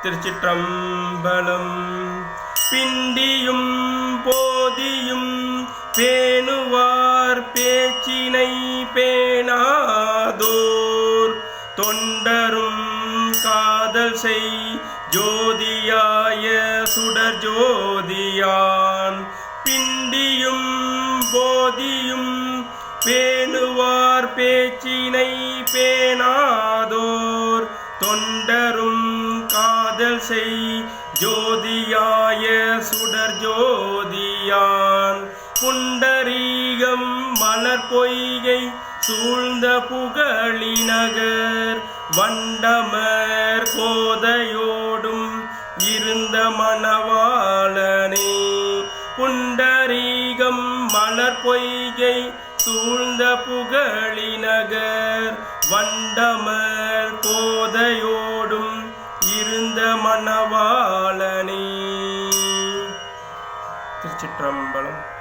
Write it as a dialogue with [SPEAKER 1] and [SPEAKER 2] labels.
[SPEAKER 1] திருச்சிற்றம்பலம். பிண்டியும் போதியும் பேணுவார் பேச்சினை பேணாதோர் தொண்டரும் காதல் செய் ஜோதியாய சுடர் ஜோதியான். பிண்டியும் போதியும் பேணுவார் பேச்சினை பேணாதோர் தொண்டரும் காதல் செய் ஜோதியாய சுடர் ஜோதியான். புண்டரீகம் மலர் பொய்கை சூழ்ந்த புகழிநகர் வண்டமர் கோதையோடும் இருந்த மணவாளனே. புண்டரீகம் மலர் பொய்கை சூழ்ந்த புகழிநகர் வண்டமர் கோதையோடும் இருந்த மணவாளனே. திருச்சிற்றம்பலம்.